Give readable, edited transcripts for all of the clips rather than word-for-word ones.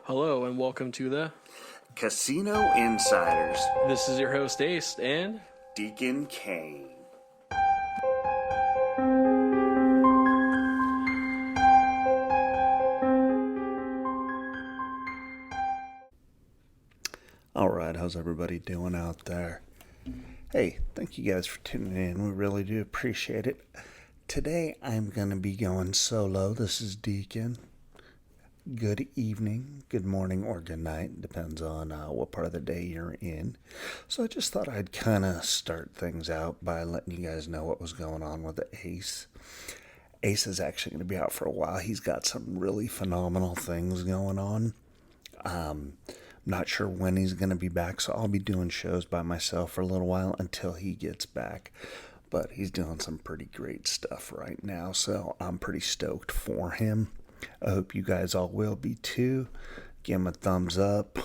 Hello and welcome to the. Casino Insiders, This is your host Ace and Deacon Kane. All right, how's everybody doing out there? Hey, thank you guys for tuning in. We really do appreciate it. Today I'm going to be going solo. This is Deacon. Good evening, good morning, or good night. Depends on what part of the day you're in. So I just thought I'd kind of start things out by letting you guys know what was going on with the Ace. Ace is actually going to be out for a while. He's got some really phenomenal things going on. I'm not sure when he's going to be back, so I'll be doing shows by myself for a little while until he gets back. But he's doing some pretty great stuff right now, so I'm pretty stoked for him. I hope you guys all will be too. Give him a thumbs up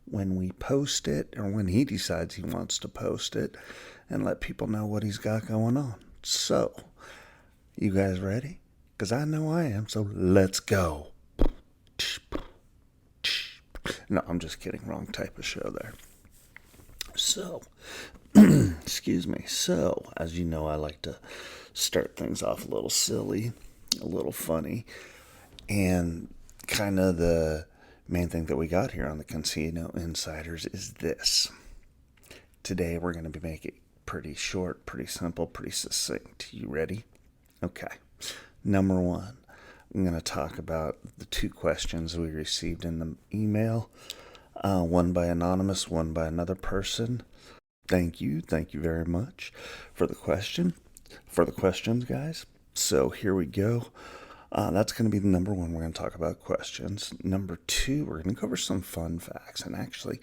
when we post it, or when he decides he wants to post it, and let people know what he's got going on. So, you guys ready? Because I know I am, so let's go. No, I'm just kidding. Wrong type of show there. So, excuse me. So, as you know, I like to start things off a little silly, a little funny. And kind of the main thing that we got here on the Casino Insiders is this. Today we're going to be making it pretty short, pretty simple, pretty succinct. You ready? Okay. Number one, I'm going to talk about the two questions we received in the email. One by Anonymous, one by another person. Thank you very much for the questions, guys. So here we go. That's going to be the number one. We're going to talk about questions. Number two, we're going to cover some fun facts. And actually,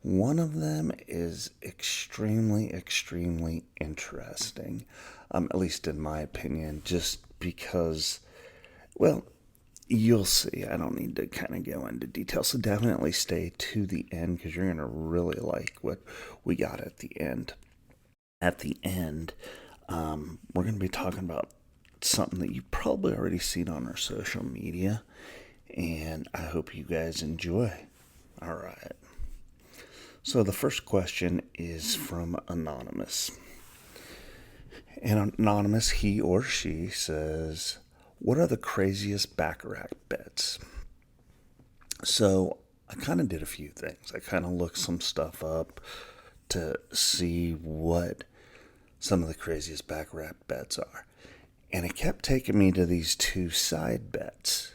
one of them is extremely interesting, at least in my opinion, just because, well, you'll see. I don't need to kind of go into detail. So definitely stay to the end because you're going to really like what we got at the end. At the end, we're going to be talking about something that you've probably already seen on our social media, and I hope you guys enjoy. All right. So the first question is from Anonymous. And Anonymous, he or she says, what are the craziest baccarat bets? So I kind of did a few things. I kind of looked some stuff up to see what some of the craziest baccarat bets are. And it kept taking me to these two side bets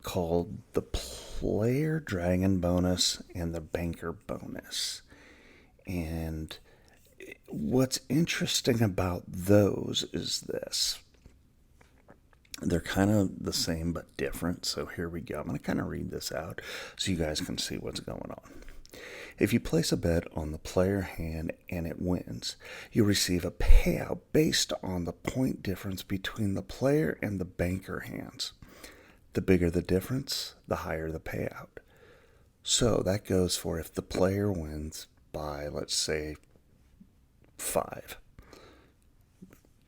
called the Player Dragon Bonus and the Banker Bonus. And what's interesting about those is this. They're kind of the same but different. So here we go. I'm going to kind of read this out so you guys can see what's going on. If you place a bet on the player hand and it wins, you receive a payout based on the point difference between the player and the banker hands. The bigger the difference, the higher the payout. So that goes for if the player wins by, let's say, 5.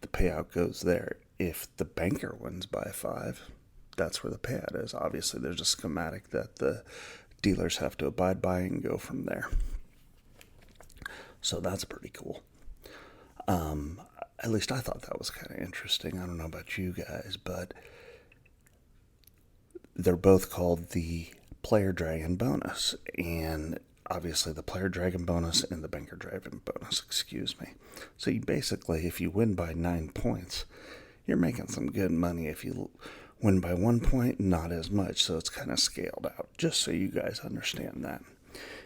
The payout goes there. If the banker wins by 5, that's where the payout is. Obviously, there's a schematic that the dealers have to abide by and go from there. So that's pretty cool. At least I thought that was kind of interesting. I don't know about you guys, but they're both called the Player Dragon Bonus. And obviously the Player Dragon Bonus and the Banker Dragon Bonus, excuse me. So you basically, if you win by 9 points, you're making some good money. If you win by 1 point, not as much. So it's kind of scaled out, just so you guys understand that.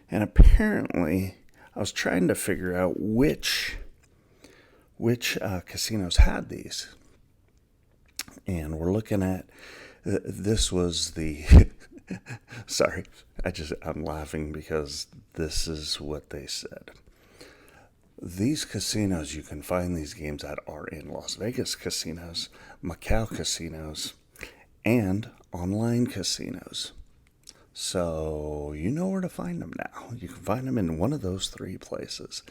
And apparently, I was trying to figure out which casinos had these. And we're looking at, this was the, sorry, I'm laughing because this is what they said. These casinos you can find these games at are in Las Vegas casinos, Macau casinos, and online casinos. So you know where to find them now. You can find them in one of those 3 places.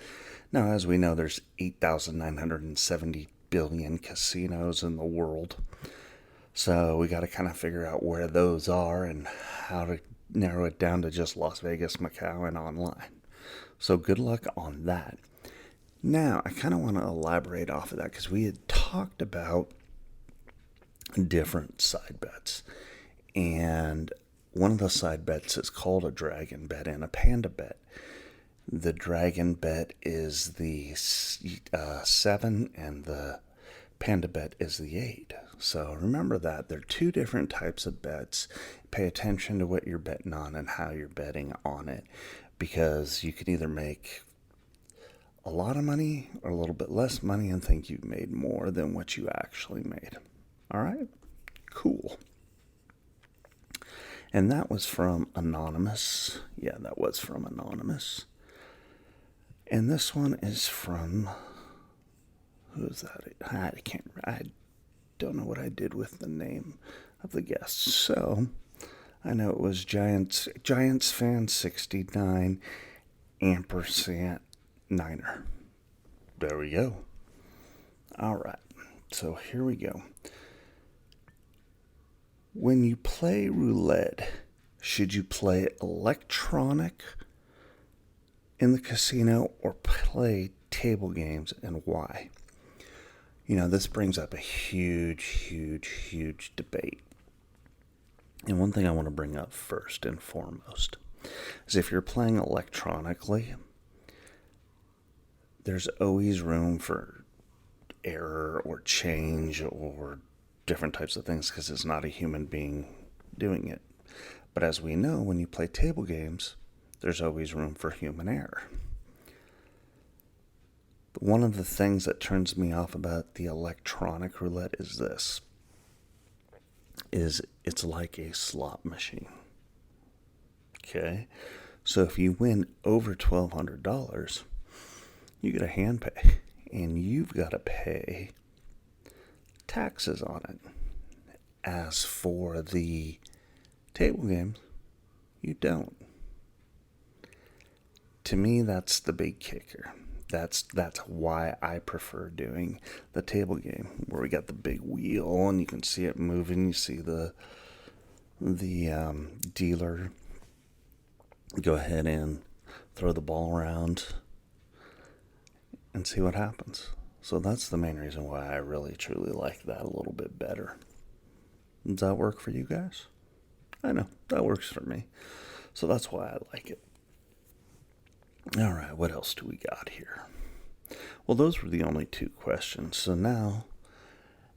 Now, as we know, there's 8,970 billion casinos in the world. So we got to kind of figure out where those are and how to narrow it down to just Las Vegas, Macau, and online. So good luck on that. Now, I kind of want to elaborate off of that because we had talked about different side bets. And one of the side bets is called a dragon bet and a panda bet. The dragon bet is the 7 and the panda bet is the 8. So remember that. They're two different types of bets. Pay attention to what you're betting on and how you're betting on it, because you can either make a lot of money or a little bit less money and think you've made more than what you actually made. All right? Cool. And that was from Anonymous. Yeah, that was from Anonymous. And this one is from, who is that? I don't know what I did with the name of the guest. So I know it was Giants fan 69 ampersand Niner. There we go. All right. So here we go. When you play roulette, should you play electronic in the casino or play table games, and why? You know, this brings up a huge debate. And one thing I want to bring up first and foremost is if you're playing electronically, there's always room for error or change or different types of things because it's not a human being doing it. But as we know, when you play table games, there's always room for human error. But one of the things that turns me off about the electronic roulette is this, is it's like a slot machine. Okay? So if you win over $1,200, you get a hand pay, and you've got to pay taxes on it. As for the table games, you don't. To me, that's the big kicker. That's why I prefer doing the table game, where we got the big wheel and you can see it moving. You see the dealer go ahead and throw the ball around and see what happens. So that's the main reason why I really truly like that a little bit better. Does that work for you guys? I know, that works for me. So that's why I like it. All right, what else do we got here? Well, those were the only two questions. So now,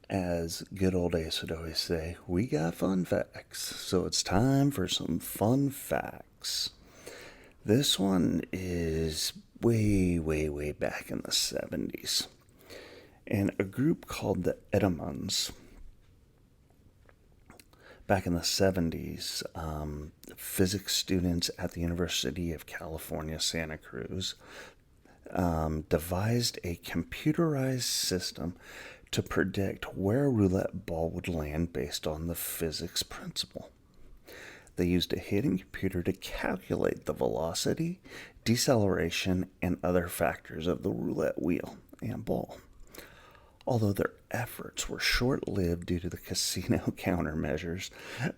as good old Ace would always say, we got fun facts. So it's time for some fun facts. This one is way back in the 70s. And a group called the Edmonds, back in the 70s, physics students at the University of California, Santa Cruz, devised a computerized system to predict where a roulette ball would land based on the physics principle. They used a hidden computer to calculate the velocity, deceleration, and other factors of the roulette wheel and ball. Although their efforts were short-lived due to the casino countermeasures,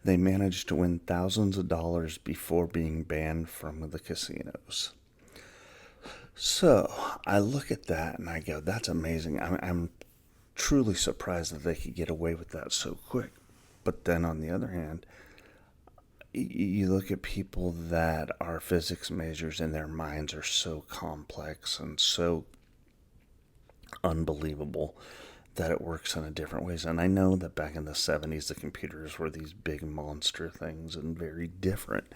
they managed to win thousands of dollars before being banned from the casinos. So I look at that and I go, that's amazing. I'm truly surprised that they could get away with that so quick. But then on the other hand, you look at people that are physics majors and their minds are so complex and so unbelievable that it works in a different ways. And I know that back in the 70s, the computers were these big monster things and very different.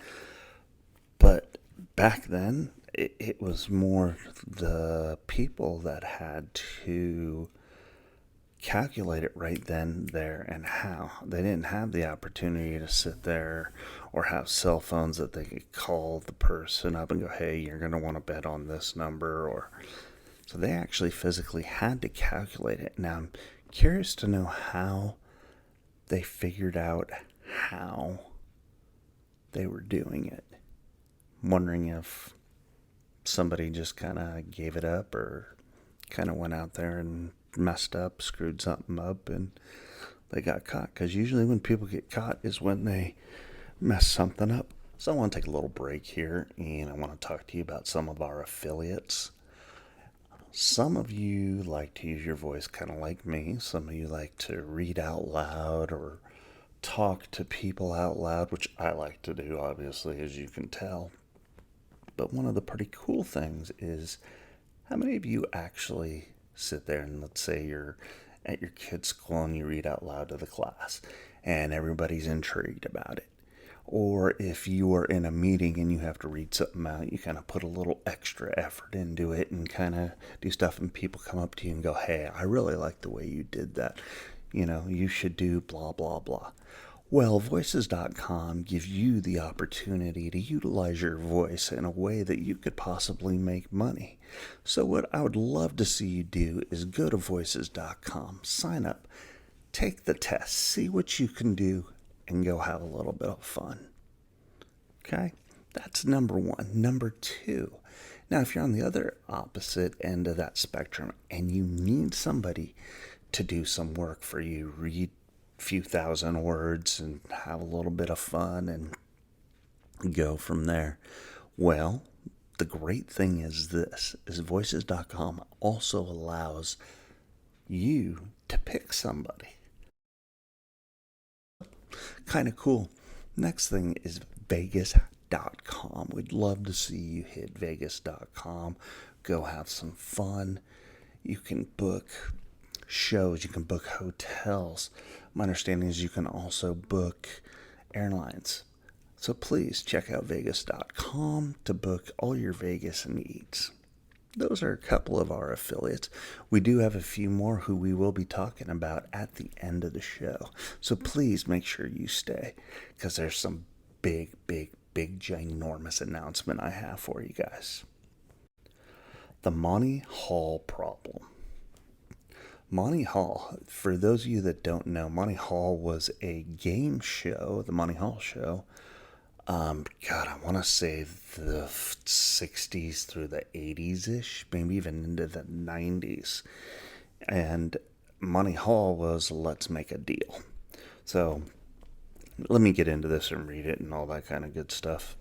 But back then, it was more the people that had to calculate it right then, there, and how. They didn't have the opportunity to sit there or have cell phones that they could call the person up and go, hey, you're going to want to bet on this number, or... So they actually physically had to calculate it. Now, I'm curious to know how they figured out how they were doing it. I'm wondering if somebody just kind of gave it up or kind of went out there and messed up, screwed something up, and they got caught. Because usually when people get caught is when they mess something up So I want to take a little break here and I want to talk to you about some of our affiliates. Some of you like to use your voice kind of like me. Some of you like to read out loud or talk to people out loud, which I like to do, obviously, as you can tell. But one of the pretty cool things is how many of you actually sit there and let's say you're at your kid's school and you read out loud to the class and everybody's intrigued about it. Or if you are in a meeting and you have to read something out, you kind of put a little extra effort into it and kind of do stuff, and people come up to you and go, hey, I really like the way you did that. You should do blah, blah, blah. Well, Voices.com gives you the opportunity to utilize your voice in a way that you could possibly make money. So what I would love to see you do is go to Voices.com, sign up, take the test, see what you can do, and go have a little bit of fun. Okay? That's number one. Number two, now if you're on the other opposite end of that spectrum and you need somebody to do some work for you, read a few thousand words and have a little bit of fun and go from there. Well, the great thing is this, is Voices.com also allows you to pick somebody. Kind of cool. Next thing is Vegas.com. We'd love to see you hit Vegas.com. Go have some fun. You can book shows. You can book hotels. My understanding is you can also book airlines. So please check out Vegas.com to book all your Vegas needs. Those are a couple of our affiliates. We do have a few more who we will be talking about at the end of the show. So please make sure you stay, because there's some big, ginormous announcement I have for you guys. The Monty Hall problem. Monty Hall, for those of you that don't know, Monty Hall was a game show, the Monty Hall Show. I want to say the 60s through the 80s-ish, maybe even into the 90s. And Monty Hall was Let's Make a Deal. So let me get into this and read it and all that kind of good stuff.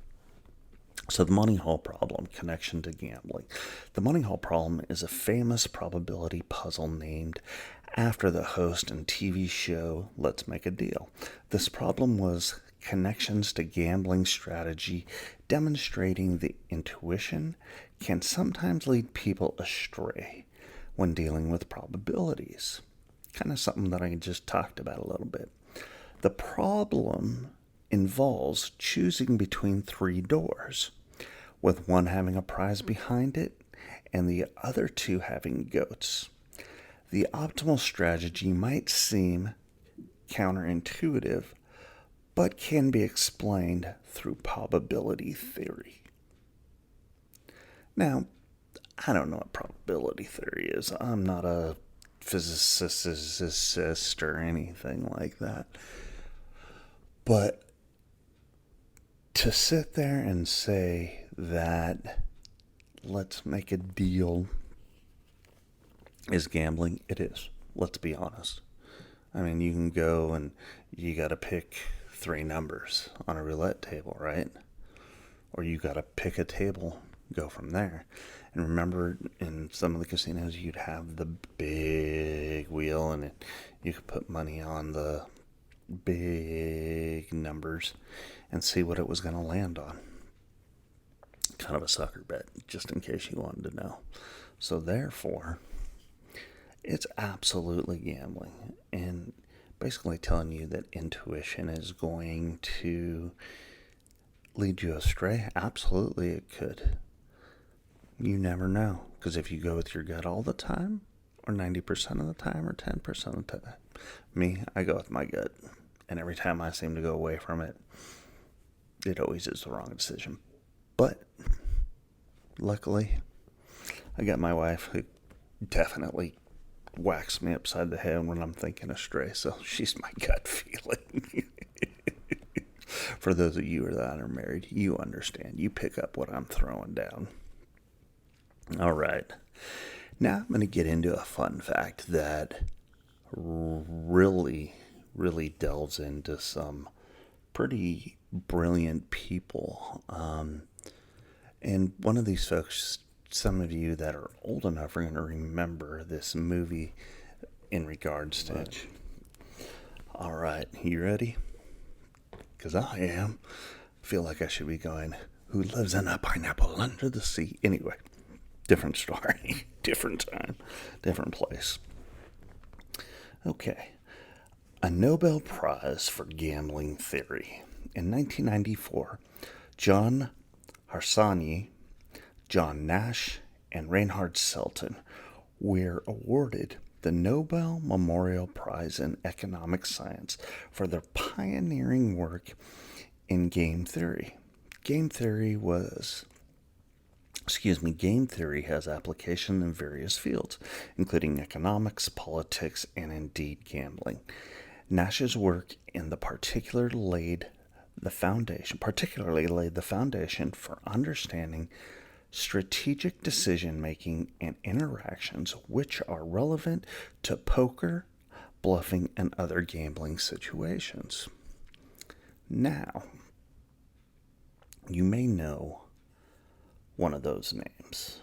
So the Monty Hall problem, connection to gambling. The Monty Hall problem is a famous probability puzzle named after the host and TV show Let's Make a Deal. This problem was connections to gambling strategy, demonstrating the intuition can sometimes lead people astray when dealing with probabilities. Kind of something that I just talked about a little bit. The problem involves choosing between three doors, with one having a prize behind it and the other two having goats. The optimal strategy might seem counterintuitive, but can be explained through probability theory. Now, I don't know what probability theory is. I'm not a physicist or anything like that. But to sit there and say that Let's Make a Deal is gambling, it is. Let's be honest. I mean, you can go and you got to pick three numbers on a roulette table, right? Or you got to pick a table, go from there. And remember, in some of the casinos, you'd have the big wheel, and you could put money on the big numbers and see what it was going to land on. Kind of a sucker bet, just in case you wanted to know. So therefore, it's absolutely gambling, and basically telling you that intuition is going to lead you astray. Absolutely it could. You never know, because if you go with your gut all the time, or 90% of the time, or 10% of the time, me, I go with my gut, and every time I seem to go away from it, it always is the wrong decision. But luckily, I got my wife who definitely whacks me upside the head when I'm thinking astray, so she's my gut feeling. For those of you that are married, you understand. You pick up what I'm throwing down. All right. Now I'm going to get into a fun fact that really delves into some pretty brilliant people. And one of these folks, some of you that are old enough are going to remember this movie in regards to it. All right, you ready? Because I am. Feel like I should be going, who lives in a pineapple under the sea? Anyway, different story, different time, different place. Okay. A Nobel Prize for Gambling Theory. In 1994, John Harsanyi, John Nash, and Reinhard Selten were awarded the Nobel Memorial Prize in Economic Science for their pioneering work in game theory. Game theory has application in various fields, including economics, politics, and indeed gambling. Nash's work in the particularly laid the foundation for understanding strategic decision-making and interactions which are relevant to poker, bluffing, and other gambling situations. Now, you may know one of those names,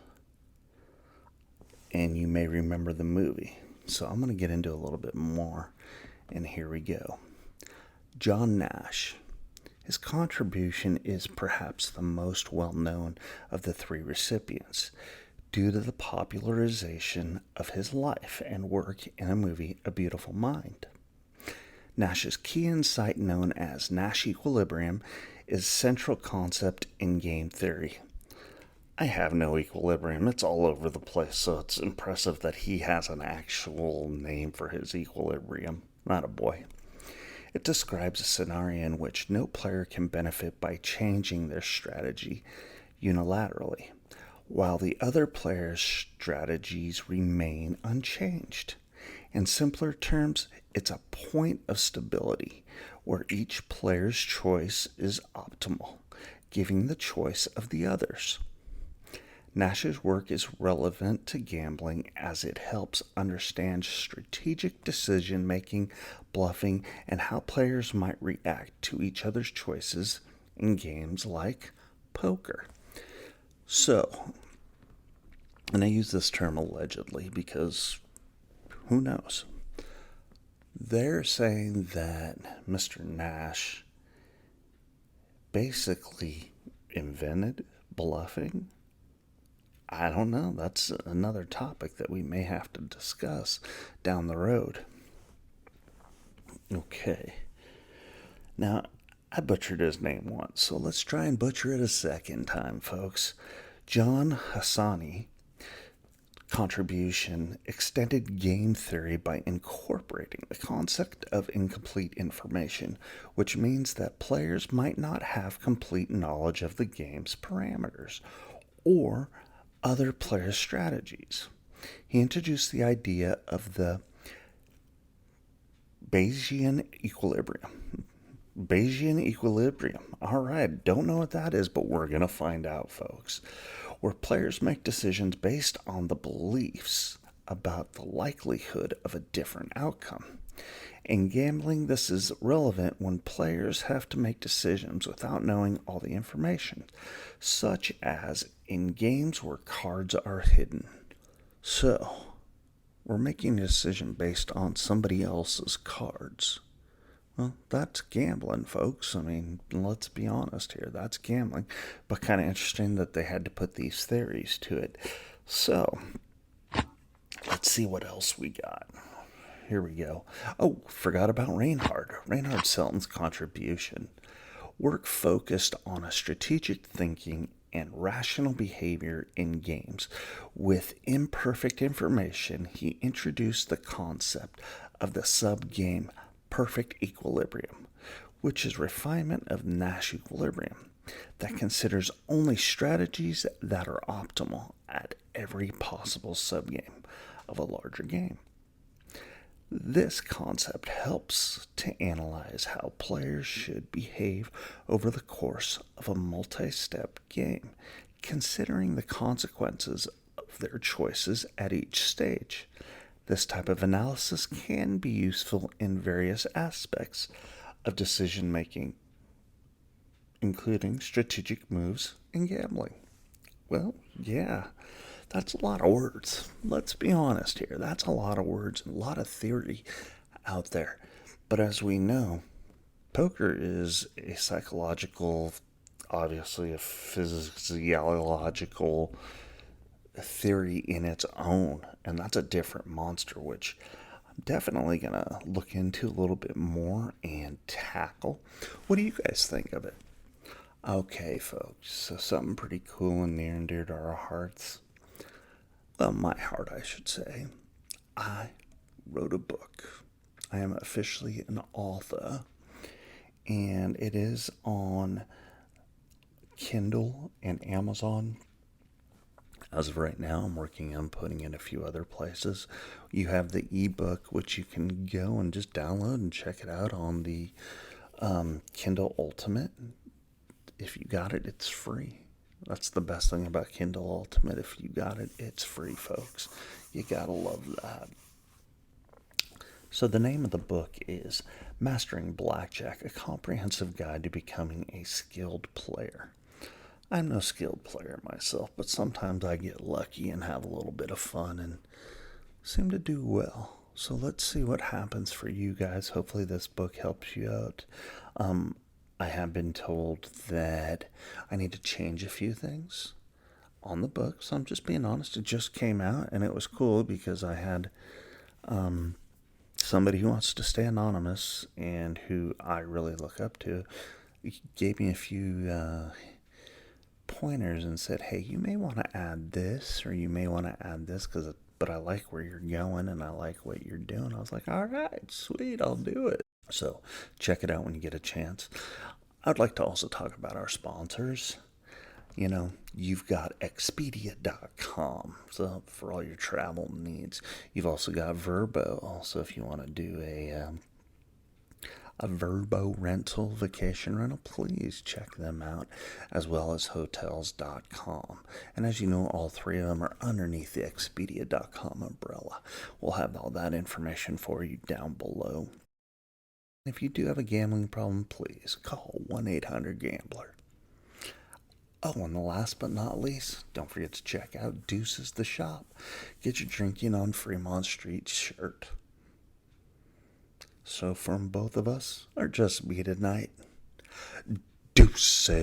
and you may remember the movie. So I'm going to get into a little bit more, and here we go. John Nash. His contribution is perhaps the most well-known of the three recipients, due to the popularization of his life and work in a movie, A Beautiful Mind. Nash's key insight, known as Nash equilibrium, is central concept in game theory. I have no equilibrium. It's all over the place, so it's impressive that he has an actual name for his equilibrium. Not a boy. It describes a scenario in which no player can benefit by changing their strategy unilaterally, while the other player's strategies remain unchanged. In simpler terms, it's a point of stability where each player's choice is optimal, giving the choice of the others. Nash's work is relevant to gambling as it helps understand strategic decision-making, bluffing, and how players might react to each other's choices in games like poker. So, and I use this term allegedly because who knows? They're saying that Mr. Nash basically invented bluffing. I don't know. That's another topic that we may have to discuss down the road. Okay. Now, I butchered his name once, so let's try and butcher it a second time, folks. John Harsanyi contribution extended game theory by incorporating the concept of incomplete information, which means that players might not have complete knowledge of the game's parameters or other players' strategies. He introduced the idea of the Bayesian equilibrium. Bayesian equilibrium. All right, don't know what that is, but we're going to find out, folks. Where players make decisions based on the beliefs about the likelihood of a different outcome. In gambling, this is relevant when players have to make decisions without knowing all the information, such as in games where cards are hidden. So, we're making a decision based on somebody else's cards. Well, that's gambling, folks. I mean, let's be honest here. That's gambling. But kind of interesting that they had to put these theories to it. So, let's see what else we got. Here we go. Oh, forgot about Reinhard Selten's contribution. Work focused on a strategic thinking and rational behavior in games. With imperfect information, he introduced the concept of the sub-game perfect equilibrium, which is refinement of Nash equilibrium that considers only strategies that are optimal at every possible subgame of a larger game. This concept helps to analyze how players should behave over the course of a multi-step game, considering the consequences of their choices at each stage. This type of analysis can be useful in various aspects of decision making, including strategic moves and gambling. Well, yeah, that's a lot of words. Let's be honest here. That's a lot of words and a lot of theory out there. But as we know, poker is a psychological, obviously a physiological theory in its own, and that's a different monster, which I'm definitely going to look into a little bit more and tackle. What do you guys think of it? Okay, folks, so something pretty cool and near and dear to our hearts. Well, my heart, I should say. I wrote a book. I am officially an author, and it is on Kindle and Amazon. As of right now, I'm working on putting in a few other places. You have the ebook, which you can go and just download and check it out on the Kindle Ultimate. If you got it, it's free. That's the best thing about Kindle Ultimate. If you got it, it's free, folks. You gotta love that. So the name of the book is Mastering Blackjack, a comprehensive guide to becoming a skilled player. I'm no skilled player myself, but sometimes I get lucky and have a little bit of fun and seem to do well. So let's see what happens for you guys. Hopefully this book helps you out. I have been told that I need to change a few things on the book, so I'm just being honest. It just came out, and it was cool because I had somebody who wants to stay anonymous and who I really look up to gave me a few pointers and said, hey, you may want to add this or you may want to add this, but I like where you're going and I like what you're doing. I was like, all right, sweet, I'll do it. So check it out when you get a chance. I'd like to also talk about our sponsors. You know, you've got Expedia.com, so for all your travel needs. You've also got Vrbo, so if you want to do a Vrbo rental, vacation rental, please check them out, as well as Hotels.com. And as you know, all three of them are underneath the Expedia.com umbrella. We'll have all that information for you down below. If you do have a gambling problem, please call 1-800-GAMBLER. Oh, and the last but not least, don't forget to check out Deuces the Shop. Get your drinking on Fremont Street shirt. So from both of us, or just me tonight, deuces.